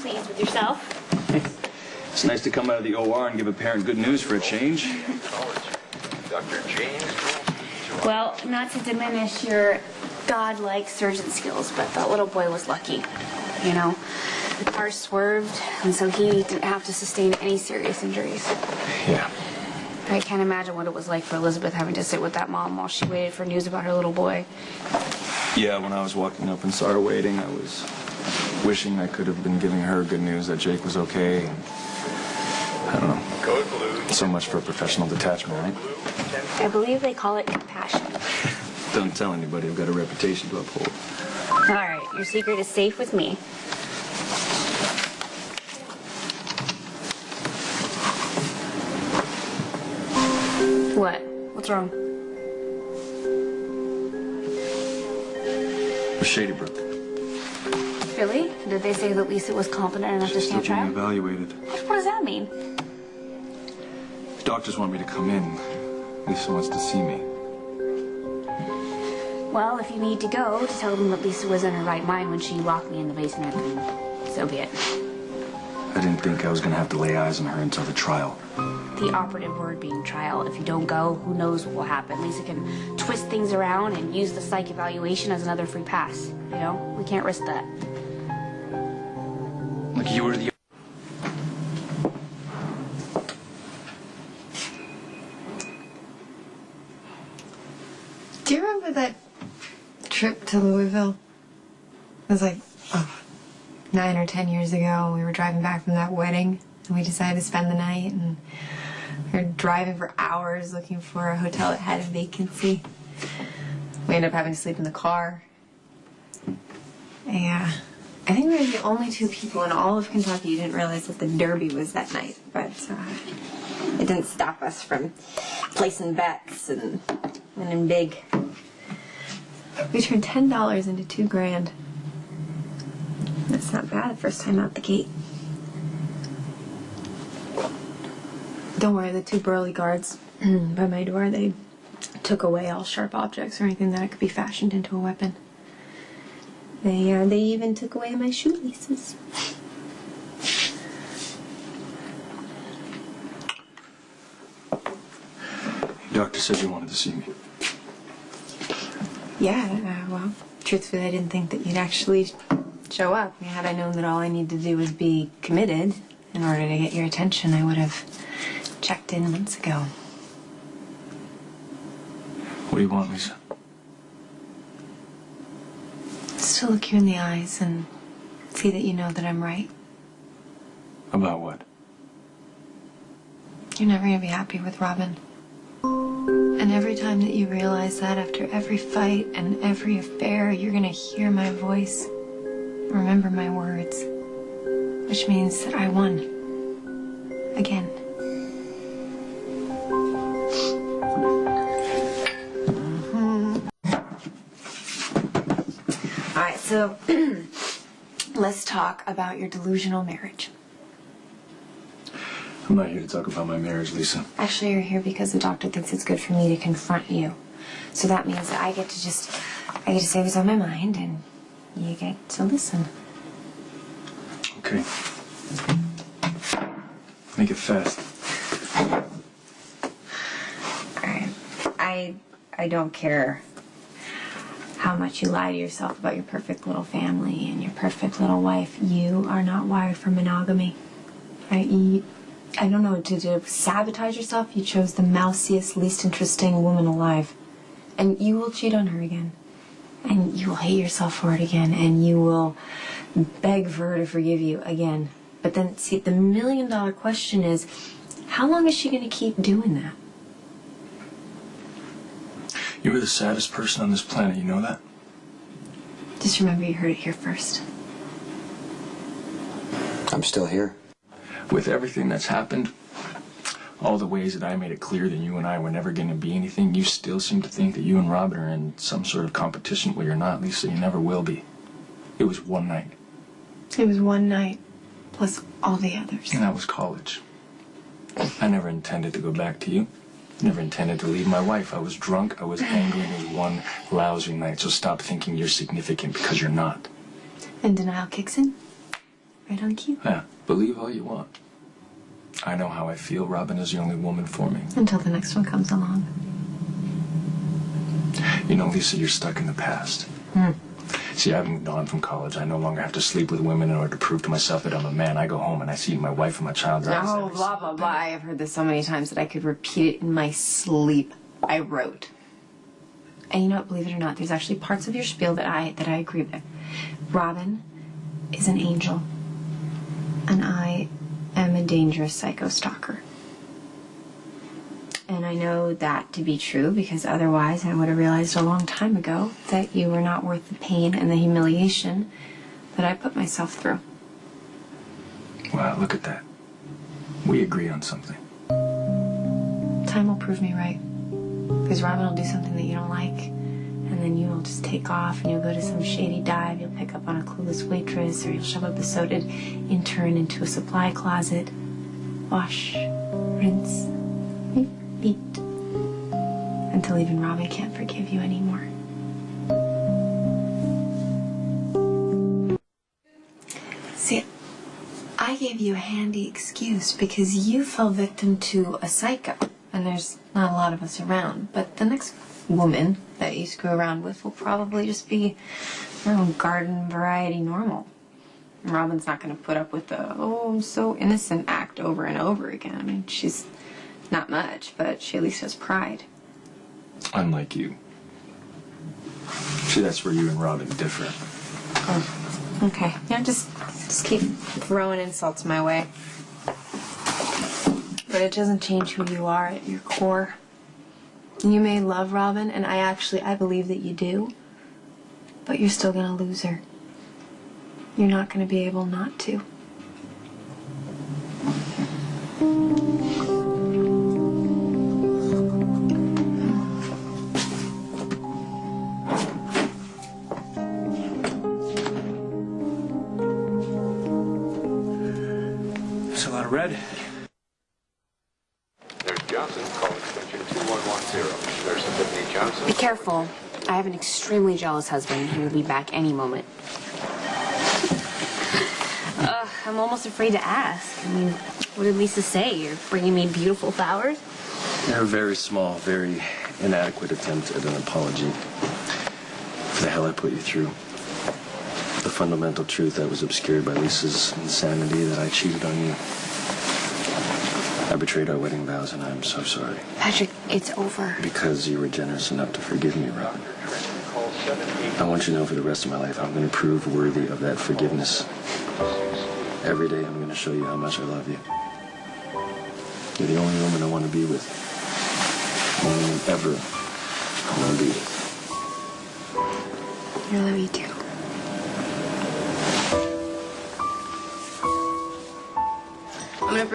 pleased with yourself. It's nice to come out of the OR and give a parent good news for a change. Dr. James. Well, not to diminish your godlike surgeon skills, but that little boy was lucky. You know, the car swerved, and so he didn't have to sustain any serious injuries. Yeah. I can't imagine what it was like for Elizabeth having to sit with that mom while she waited for news about her little boy. Yeah, when I was walking up and saw her waiting, I was wishing I could have been giving her good news that Jake was okay. I don't know. Code blue. So much for professional detachment, right? I believe they call it compassion. Don't tell anybody. I've got a reputation to uphold. All right, your secret is safe with me. What? What's wrong? Shadybrook. Really? Did they say that Lisa was competent enough to stand Still being trial? evaluated. What does that mean? Doctors want me to come in. Lisa wants to see me. Well, if you need to go to tell them that Lisa was in her right mind when she locked me in the basement, then so be it. I didn't think I was going to have to lay eyes on her until the trial. The operative word being trial. If you don't go, who knows what will happen. Lisa can twist things around and use the psych evaluation as another free pass. You know, we can't risk that. Like you were the... Do you remember that trip to Louisville? It was like, 9 or 10 years ago. We were driving back from that wedding, and we decided to spend the night, and we were driving for hours looking for a hotel that had a vacancy. We ended up having to sleep in the car. Yeah. I think we were the only 2 people in all of Kentucky who didn't realize that the Derby was that night, but it didn't stop us from placing bets and winning big. We turned $10 into $2 grand. That's not bad the first time out the gate. Don't worry, the 2 burly guards by my door, they took away all sharp objects or anything that could be fashioned into a weapon. They even took away my shoelaces. Your doctor said you wanted to see me. Yeah, well, truthfully, I didn't think that you'd actually show up. Had I known that all I needed to do was be committed in order to get your attention, I would have checked in months ago. What do you want, Lisa? Just to look you in the eyes and see that you know that I'm right. About what? You're never gonna be happy with Robin. And every time that you realize that, after every fight and every affair, you're gonna hear my voice, remember my words, which means that I won. Again. All right, so let's talk about your delusional marriage. I'm not here to talk about my marriage, Lisa. Actually, you're here because the doctor thinks it's good for me to confront you. So that means that I get to say what's on my mind, and you get to listen. Okay. Make it fast. Alright. I don't care how much you lie to yourself about your perfect little family and your perfect little wife. You are not wired for monogamy. Right? I don't know, to sabotage yourself, you chose the mousiest, least interesting woman alive. And you will cheat on her again. And you will hate yourself for it again. And you will beg for her to forgive you again. But then, see, the $1 million question is, how long is she going to keep doing that? You were the saddest person on this planet, you know that? Just remember you heard it here first. I'm still here. With everything that's happened, all the ways that I made it clear that you and I were never going to be anything, you still seem to think that you and Robin are in some sort of competition. Well, you're not, Lisa. You never will be. It was one night. It was one night, plus all the others. And that was college. I never intended to go back to you. Never intended to leave my wife. I was drunk. I was angry. It was one lousy night. So stop thinking you're significant, because you're not. And denial kicks in. Right on cue. Yeah, believe all you want. I know how I feel. Robin is the only woman for me. Until the next one comes along. You know, Lisa, you're stuck in the past. See, I've moved on from college. I no longer have to sleep with women in order to prove to myself that I'm a man. I go home and I see my wife and my child's eyes. Oh, blah, blah, blah. I have heard this so many times that I could repeat it in my sleep. I wrote. And you know what, believe it or not, there's actually parts of your spiel that I agree with. Robin is an angel. And I am a dangerous psycho stalker. And I know that to be true because otherwise I would have realized a long time ago that you were not worth the pain and the humiliation that I put myself through. Wow, look at that. We agree on something. Time will prove me right. Because Robin will do something that you don't like, and then you will just take off and you'll go to some shady dive, you'll pick up on a clueless waitress, or you'll shove a besotted intern into a supply closet. Wash, rinse, repeat. Until even Robin can't forgive you anymore. See, I gave you a handy excuse because you fell victim to a psycho, and there's not a lot of us around. But the next woman that you screw around with will probably just be your own garden variety normal. And Robin's not going to put up with the, oh, I'm so innocent act over and over again. I mean, she's not much, but she at least has pride. Unlike you. See, that's where you and Robin differ. Oh, okay. Yeah, just keep throwing insults my way. But it doesn't change who you are at your core. You may love Robin, and I believe that you do, but you're still gonna lose her. You're not gonna be able not to. There's a lot of red. Nurse Johnson, call extension 2110. Nurse Tiffany Johnson. Be careful. I have an extremely jealous husband who will be back any moment. I'm almost afraid to ask. I mean, what did Lisa say? You're bringing me beautiful flowers? A very small, very inadequate attempt at an apology for the hell I put you through. The fundamental truth that was obscured by Lisa's insanity, that I cheated on you. I betrayed our wedding vows, and I'm so sorry. Patrick, it's over. Because you were generous enough to forgive me, Robin. I want you to know for the rest of my life I'm going to prove worthy of that forgiveness. Every day I'm going to show you how much I love you. You're the only woman I want to be with. Only woman ever I want to be with. I love you too.